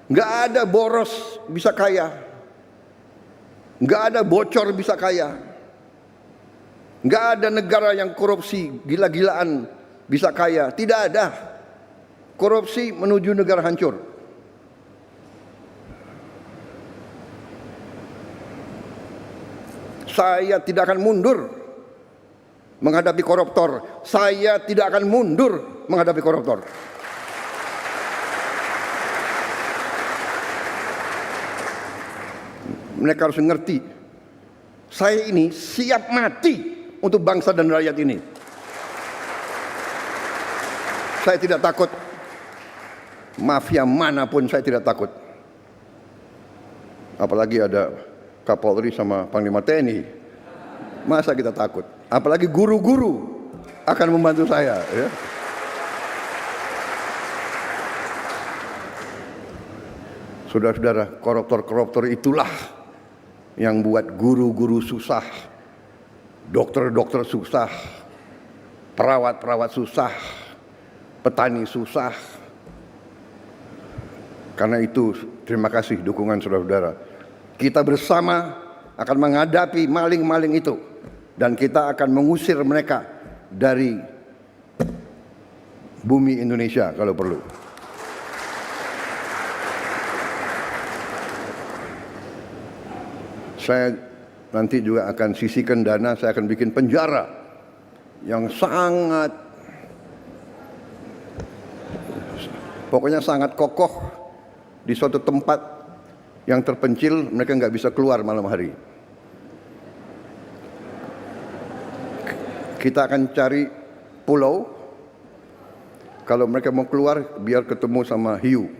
Nggak ada boros bisa kaya, nggak ada bocor bisa kaya, nggak ada negara yang korupsi gila-gilaan bisa kaya. Tidak ada. Korupsi menuju negara hancur. Saya tidak akan mundur menghadapi koruptor. Saya tidak akan mundur menghadapi koruptor. Mereka harus mengerti, saya ini siap mati untuk bangsa dan rakyat ini. Saya tidak takut. Mafia manapun saya tidak takut. Apalagi ada Kapolri sama Panglima TNI. Masa kita takut? Apalagi guru-guru akan membantu saya, ya. Saudara-saudara, koruptor-koruptor itulah yang buat guru-guru susah, dokter-dokter susah, perawat-perawat susah, petani susah. Karena itu, terima kasih dukungan saudara-saudara. Kita bersama akan menghadapi maling-maling itu, dan kita akan mengusir mereka dari bumi Indonesia kalau perlu. Saya nanti juga akan sisihkan dana, saya akan bikin penjara yang pokoknya sangat kokoh di suatu tempat yang terpencil, mereka nggak bisa keluar malam hari. Kita akan cari pulau, kalau mereka mau keluar biar ketemu sama hiu.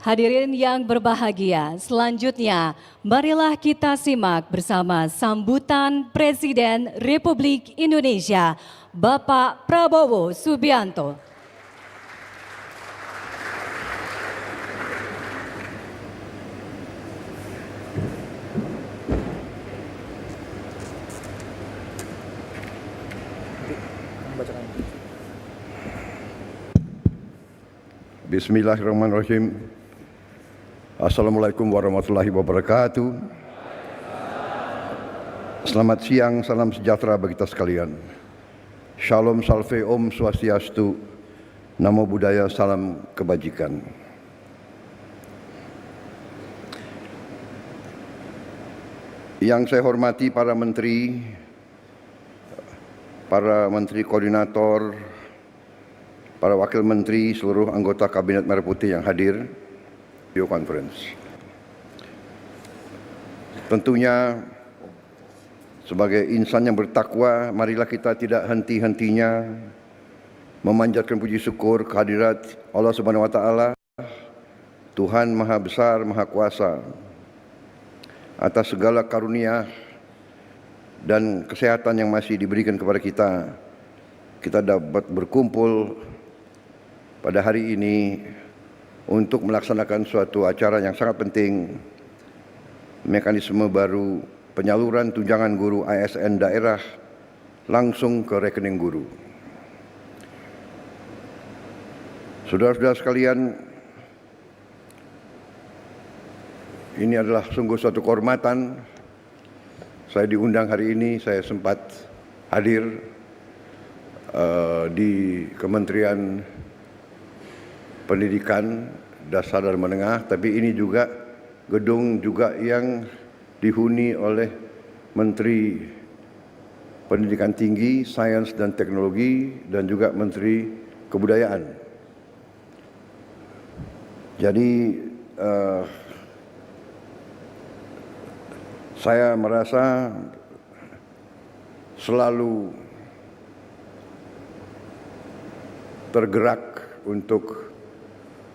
Hadirin yang berbahagia, selanjutnya marilah kita simak bersama sambutan Presiden Republik Indonesia, Bapak Prabowo Subianto. Bismillahirrahmanirrahim. Assalamualaikum warahmatullahi wabarakatuh. Selamat siang, salam sejahtera bagi kita sekalian. Shalom, salve, om swastiastu, namo buddhaya, salam kebajikan. Yang saya hormati para menteri koordinator, para wakil menteri, seluruh anggota Kabinet Merah Putih yang hadir video conference. Tentunya sebagai insan yang bertakwa, marilah kita tidak henti-hentinya memanjatkan puji syukur kehadirat Allah Subhanahu wa taala, Tuhan Maha Besar, Maha Kuasa, atas segala karunia dan kesehatan yang masih diberikan kepada kita. Kita dapat berkumpul pada hari ini untuk melaksanakan suatu acara yang sangat penting, mekanisme baru penyaluran tunjangan guru ASN daerah langsung ke rekening guru. Saudara-saudara sekalian, ini adalah sungguh suatu kehormatan. Saya diundang hari ini, saya sempat hadir di Kementerian Pendidikan Dasar dan Menengah, tapi ini juga gedung juga yang dihuni oleh Menteri Pendidikan Tinggi, Sains dan Teknologi, dan juga Menteri Kebudayaan. Jadi saya merasa selalu tergerak untuk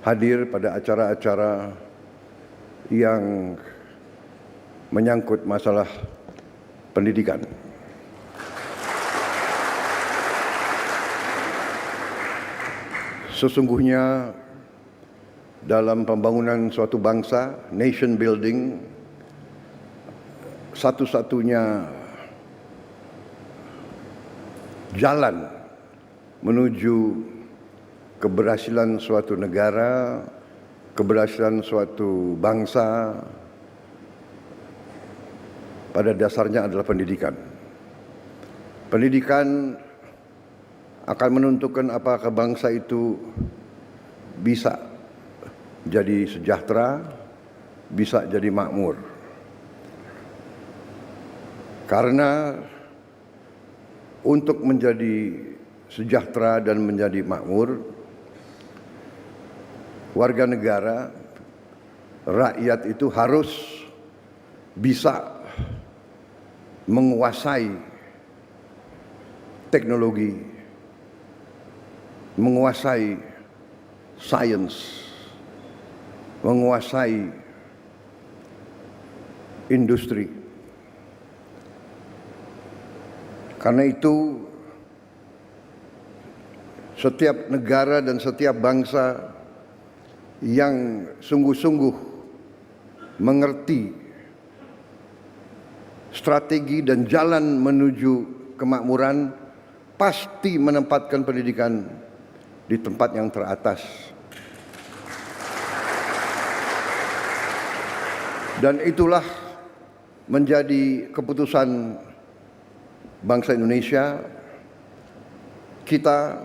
hadir pada acara-acara yang menyangkut masalah pendidikan. Sesungguhnya dalam pembangunan suatu bangsa, nation building, satu-satunya jalan menuju keberhasilan suatu negara, keberhasilan suatu bangsa, pada dasarnya adalah pendidikan. Pendidikan akan menentukan apakah bangsa itu bisa jadi sejahtera, bisa jadi makmur. Karena untuk menjadi sejahtera dan menjadi makmur, warga negara, rakyat itu harus bisa menguasai teknologi, menguasai sains, menguasai industri. Karena itu setiap negara dan setiap bangsa yang sungguh-sungguh mengerti strategi dan jalan menuju kemakmuran pasti menempatkan pendidikan di tempat yang teratas. Dan itulah menjadi keputusan bangsa Indonesia. Kita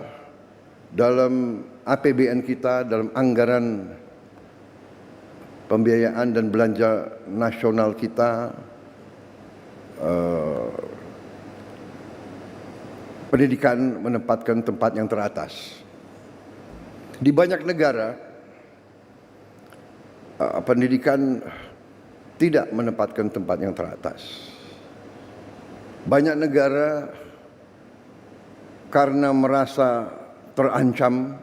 dalam APBN kita, dalam anggaran pembiayaan dan belanja nasional kita, pendidikan menempatkan tempat yang teratas. Di banyak negara, pendidikan tidak menempatkan tempat yang teratas. Banyak negara karena merasa terancam,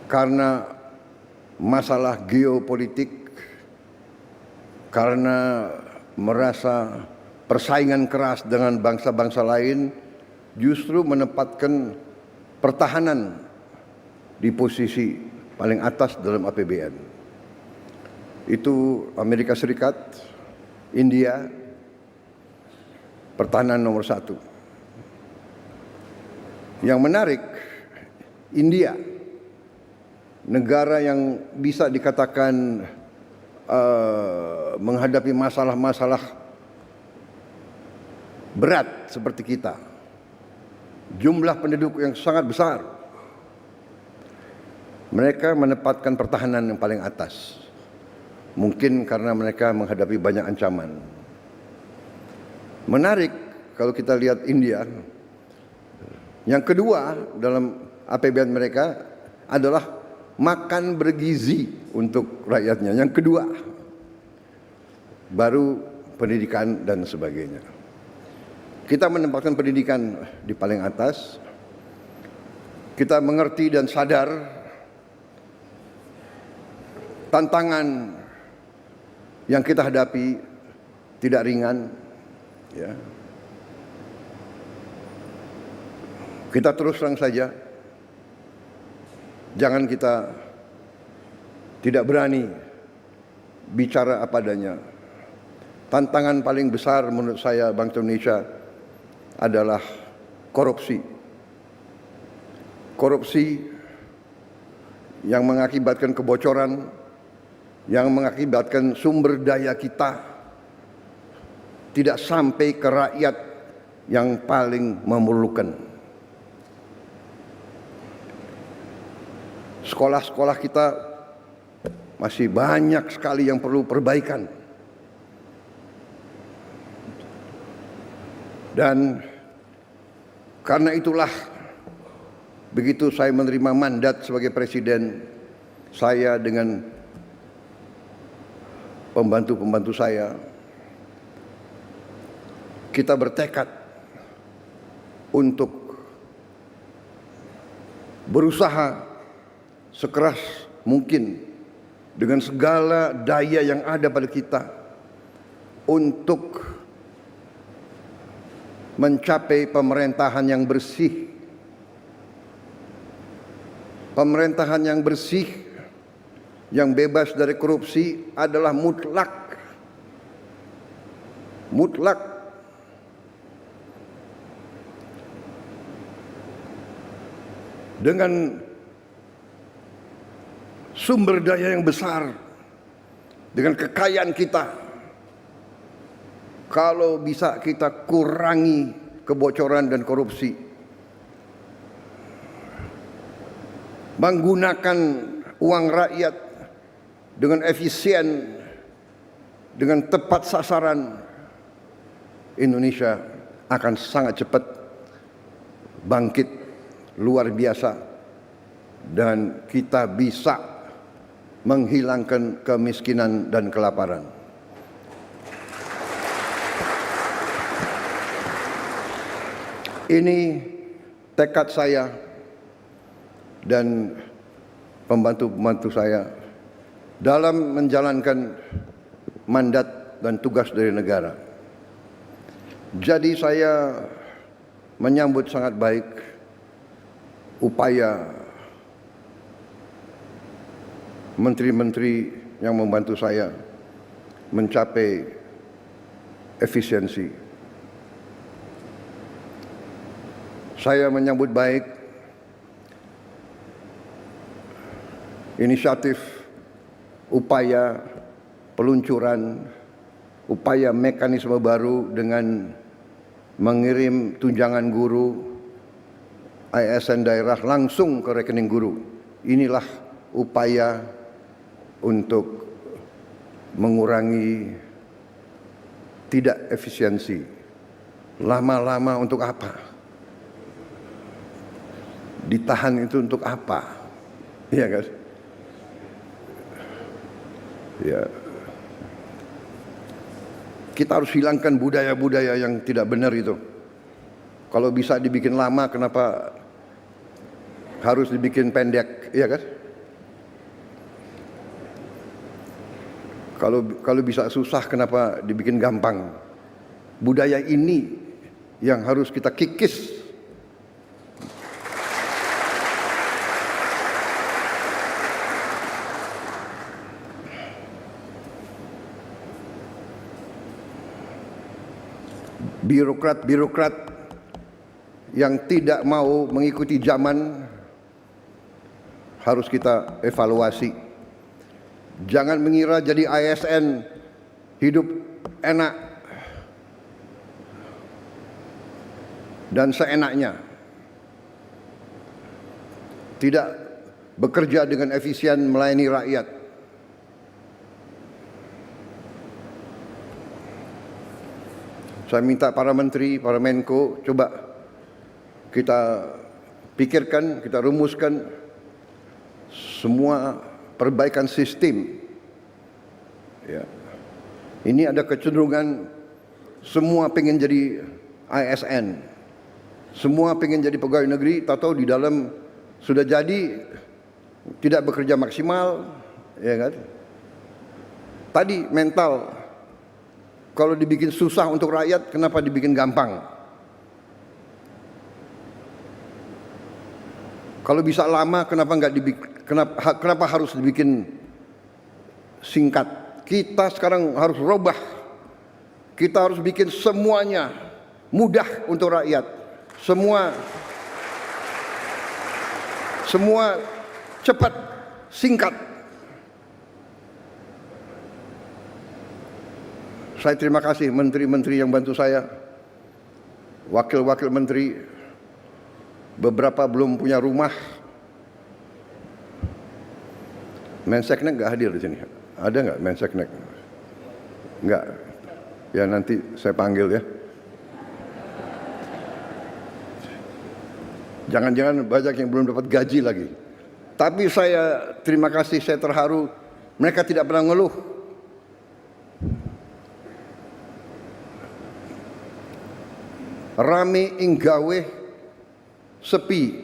karena masalah geopolitik, karena merasa persaingan keras dengan bangsa-bangsa lain, justru menempatkan pertahanan di posisi paling atas dalam APBN. Itu Amerika Serikat, India, pertahanan nomor 1. Yang menarik, India, negara yang bisa dikatakan menghadapi masalah-masalah berat seperti kita, jumlah penduduk yang sangat besar, mereka menempatkan pertahanan yang paling atas. Mungkin karena mereka menghadapi banyak ancaman. Menarik kalau kita lihat India, yang kedua dalam APBN mereka adalah makan bergizi untuk rakyatnya. Yang kedua, baru pendidikan dan sebagainya. Kita menempatkan pendidikan di paling atas. Kita mengerti dan sadar tantangan yang kita hadapi tidak ringan, ya. Kita terus terang saja, jangan kita tidak berani bicara apa adanya. Tantangan paling besar menurut saya bangsa Indonesia adalah korupsi. Korupsi yang mengakibatkan kebocoran, yang mengakibatkan sumber daya kita tidak sampai ke rakyat yang paling memerlukan. Sekolah-sekolah kita masih banyak sekali yang perlu perbaikan. Dan karena itulah, begitu saya menerima mandat sebagai presiden, saya dengan pembantu-pembantu saya, kita bertekad untuk berusaha sekeras mungkin dengan segala daya yang ada pada kita untuk mencapai pemerintahan yang bersih. Pemerintahan yang bersih, yang bebas dari korupsi adalah mutlak. Mutlak. dengan sumber daya yang besar, dengan kekayaan kita, kalau bisa kita kurangi kebocoran dan korupsi, menggunakan uang rakyat dengan efisien, dengan tepat sasaran, Indonesia akan sangat cepat bangkit luar biasa dan kita bisa menghilangkan kemiskinan dan kelaparan. Ini tekad saya dan pembantu-pembantu saya dalam menjalankan mandat dan tugas dari negara. Jadi saya menyambut sangat baik upaya menteri-menteri yang membantu saya mencapai efisiensi. Saya menyambut baik inisiatif, upaya peluncuran, upaya mekanisme baru dengan mengirim tunjangan guru ASN daerah langsung ke rekening guru. Inilah upaya untuk mengurangi tidak efisiensi. Lama-lama untuk apa? Ditahan itu untuk apa? Iya kan? Ya. Kita harus hilangkan budaya-budaya yang tidak benar itu. Kalau bisa dibikin lama, kenapa harus dibikin pendek, iya kan? Kalau bisa susah, kenapa dibikin gampang? Budaya ini yang harus kita kikis. Birokrat-birokrat yang tidak mau mengikuti zaman harus kita evaluasi. Jangan mengira jadi ASN hidup enak dan seenaknya. Tidak bekerja dengan efisien melayani rakyat. Saya minta para menteri, para menko, coba kita pikirkan, kita rumuskan semua perbaikan sistem. Ya. Ini ada kecenderungan semua pengen jadi ASN, semua pengen jadi pegawai negeri, tahu di dalam sudah jadi tidak bekerja maksimal, ya kan? Tadi mental. Kalau dibikin susah untuk rakyat, kenapa dibikin gampang? Kalau bisa lama, kenapa harus dibikin singkat? Kita sekarang harus robah. Kita harus bikin semuanya mudah untuk rakyat. Semua cepat, singkat. Saya terima kasih menteri-menteri yang bantu saya, wakil-wakil menteri, beberapa belum punya rumah. Menseknek nggak hadir di sini? Ada nggak Menseknek? Nggak. Ya nanti saya panggil ya. Jangan-jangan banyak yang belum dapat gaji lagi. Tapi saya terima kasih, saya terharu. Mereka tidak pernah ngeluh. Rame ing gawe, sepi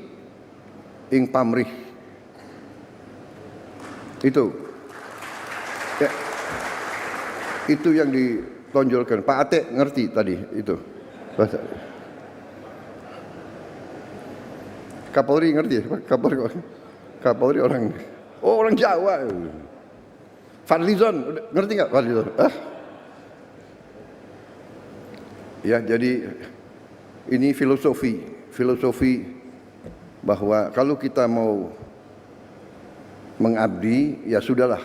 ing pamrih. Itu ya, itu yang ditonjolkan. Pak Ate ngerti tadi itu. Kapolri ngerti ya? Kapolri orang Jawa. Fadlizon ngerti nggak Fadlizon? Ya, jadi ini filosofi bahwa kalau kita mau mengabdi, ya sudahlah,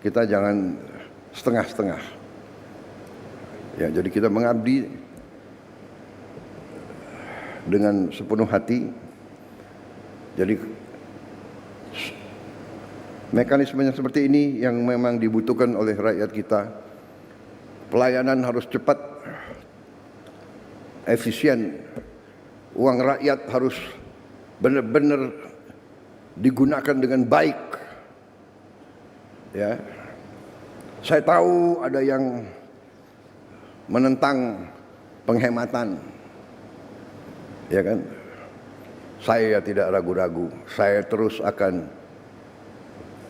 kita jangan setengah-setengah. Ya, jadi kita mengabdi dengan sepenuh hati. Jadi mekanismenya seperti ini yang memang dibutuhkan oleh rakyat kita. Pelayanan harus cepat, efisien. Uang rakyat harus benar-benar digunakan dengan baik. Ya. Saya tahu ada yang menentang penghematan. Ya kan? Saya tidak ragu-ragu. Saya terus akan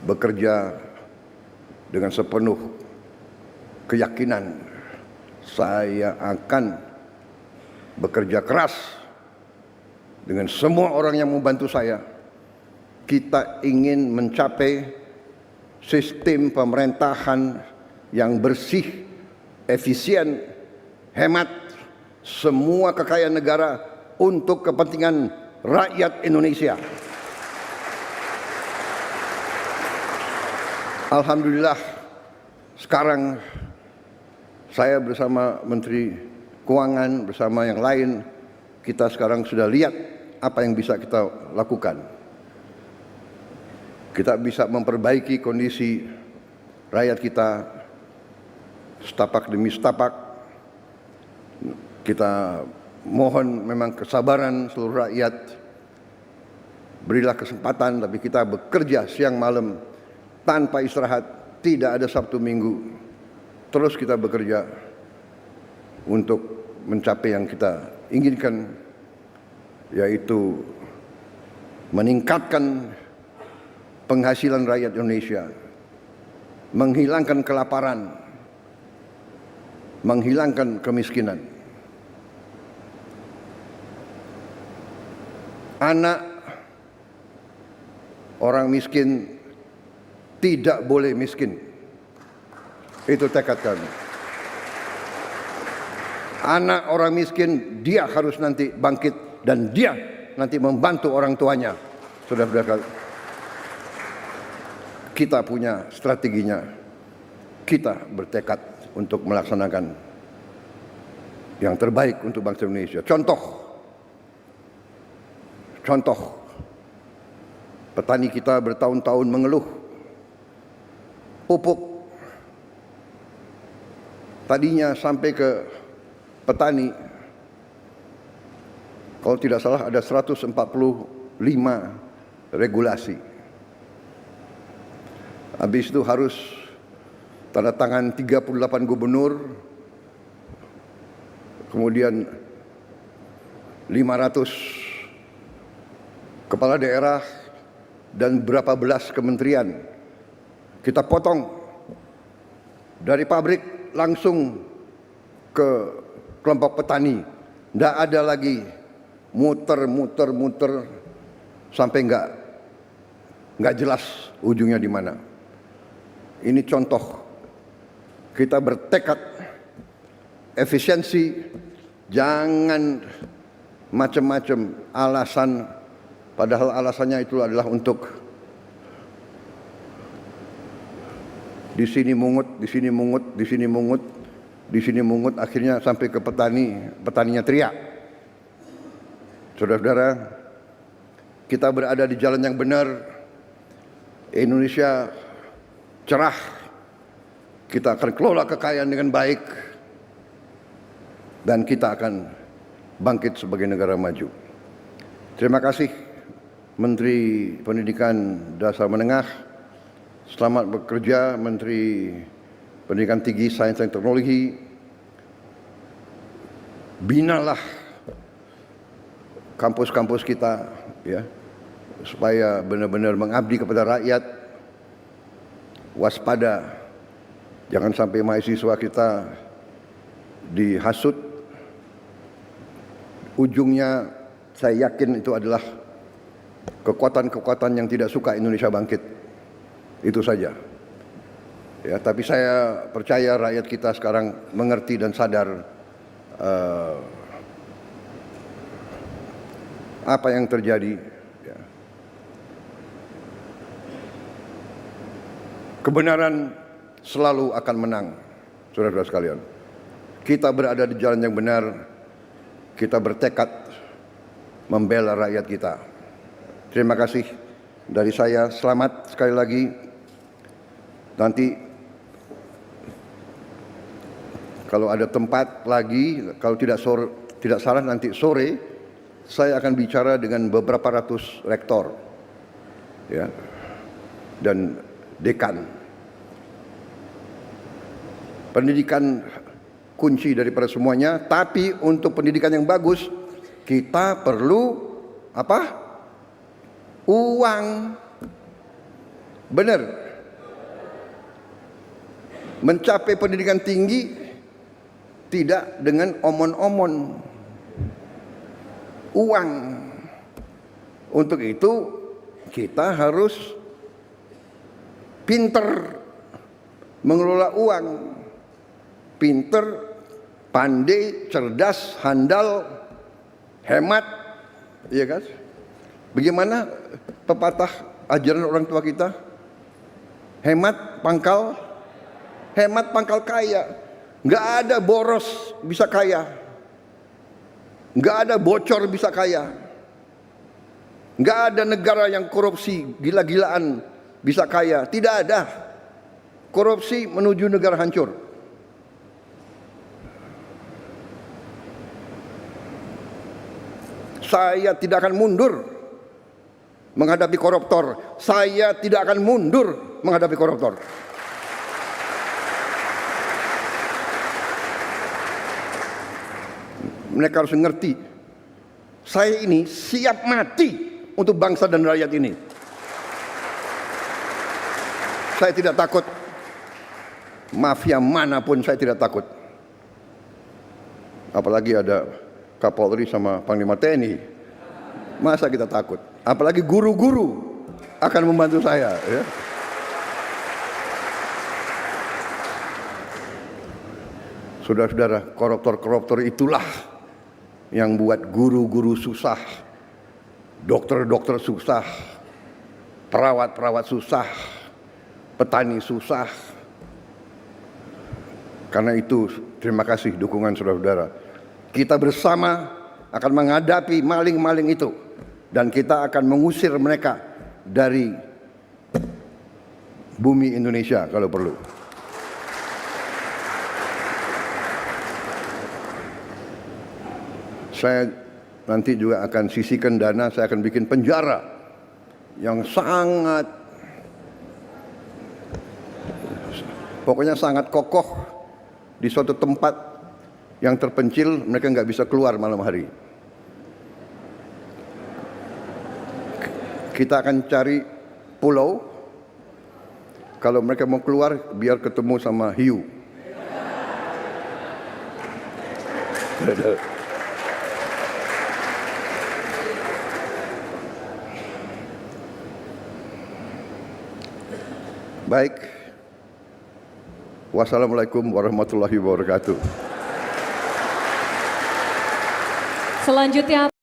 bekerja dengan sepenuh keyakinan. Saya akan bekerja keras dengan semua orang yang membantu saya. Kita ingin mencapai sistem pemerintahan yang bersih, efisien, hemat, semua kekayaan negara untuk kepentingan rakyat Indonesia. Alhamdulillah, sekarang saya bersama Menteri Keuangan, bersama yang lain, kita sekarang sudah lihat apa yang bisa kita lakukan. Kita bisa memperbaiki kondisi rakyat kita setapak demi setapak. Kita mohon memang kesabaran seluruh rakyat. Berilah kesempatan, tapi kita bekerja siang malam tanpa istirahat, tidak ada Sabtu Minggu. Terus kita bekerja untuk mencapai yang kita inginkan, yaitu meningkatkan penghasilan rakyat Indonesia, menghilangkan kelaparan, menghilangkan kemiskinan. Anak orang miskin tidak boleh miskin. Itu tekad kami. Anak orang miskin, dia harus nanti bangkit dan dia nanti membantu orang tuanya. Saudara-saudara, kita punya strateginya. Kita bertekad untuk melaksanakan yang terbaik untuk bangsa Indonesia. Contoh, petani kita bertahun-tahun mengeluh pupuk. Tadinya sampai ke petani, kalau tidak salah ada 145 regulasi. Habis itu harus tanda tangan 38 gubernur, kemudian 500 kepala daerah dan berapa belas kementerian. Kita potong dari pabrik langsung ke kelompok petani. Tidak ada lagi muter sampai nggak jelas ujungnya di mana. Ini contoh kita bertekad efisiensi, jangan macam-macam alasan, padahal alasannya itu adalah untuk di sini mungut, di sini mungut, di sini mungut, di sini mungut, akhirnya sampai ke petani, petaninya teriak. Saudara-saudara, kita berada di jalan yang benar. Indonesia cerah. Kita akan kelola kekayaan dengan baik dan kita akan bangkit sebagai negara maju. Terima kasih Menteri Pendidikan Dasar Menengah. Selamat bekerja Menteri Pendidikan Tinggi, Sains dan Teknologi. Binalah kampus-kampus kita, ya, supaya benar-benar mengabdi kepada rakyat. Waspada, jangan sampai mahasiswa kita dihasut. Ujungnya saya yakin itu adalah kekuatan-kekuatan yang tidak suka Indonesia bangkit. Itu saja. Ya, tapi saya percaya rakyat kita sekarang mengerti dan sadar apa yang terjadi. Ya. Kebenaran selalu akan menang, saudara-saudara sekalian. Kita berada di jalan yang benar, kita bertekad membela rakyat kita. Terima kasih dari saya, selamat sekali lagi. Nanti kalau ada tempat lagi, kalau tidak salah nanti sore, saya akan bicara dengan beberapa ratus rektor, ya, dan dekan. Pendidikan kunci daripada semuanya, tapi untuk pendidikan yang bagus kita perlu apa? Uang. Benar. Mencapai pendidikan tinggi tidak dengan omon-omon. Uang. Untuk itu kita harus pinter mengelola uang. Pinter, pandai, cerdas, handal, hemat, iya kan? Bagaimana pepatah ajaran orang tua kita? Hemat pangkal kaya. Nggak ada boros bisa kaya, nggak ada bocor bisa kaya, nggak ada negara yang korupsi gila-gilaan bisa kaya. Tidak ada. Korupsi menuju negara hancur. Saya tidak akan mundur menghadapi koruptor. Saya tidak akan mundur menghadapi koruptor. Mereka harus mengerti, saya ini siap mati untuk bangsa dan rakyat ini. Saya tidak takut. Mafia manapun saya tidak takut. Apalagi ada Kapolri sama Panglima TNI. Masa kita takut? Apalagi guru-guru akan membantu saya, ya. Saudara-saudara, koruptor-koruptor itulah yang buat guru-guru susah, dokter-dokter susah, perawat-perawat susah, petani susah. Karena itu, terima kasih dukungan saudara-saudara. Kita bersama akan menghadapi maling-maling itu, dan kita akan mengusir mereka dari bumi Indonesia kalau perlu. Saya nanti juga akan sisihkan dana, saya akan bikin penjara yang pokoknya sangat kokoh di suatu tempat yang terpencil, mereka nggak bisa keluar malam hari. Kita akan cari pulau, kalau mereka mau keluar biar ketemu sama hiu. Baik. Wassalamualaikum warahmatullahi wabarakatuh. Selanjutnya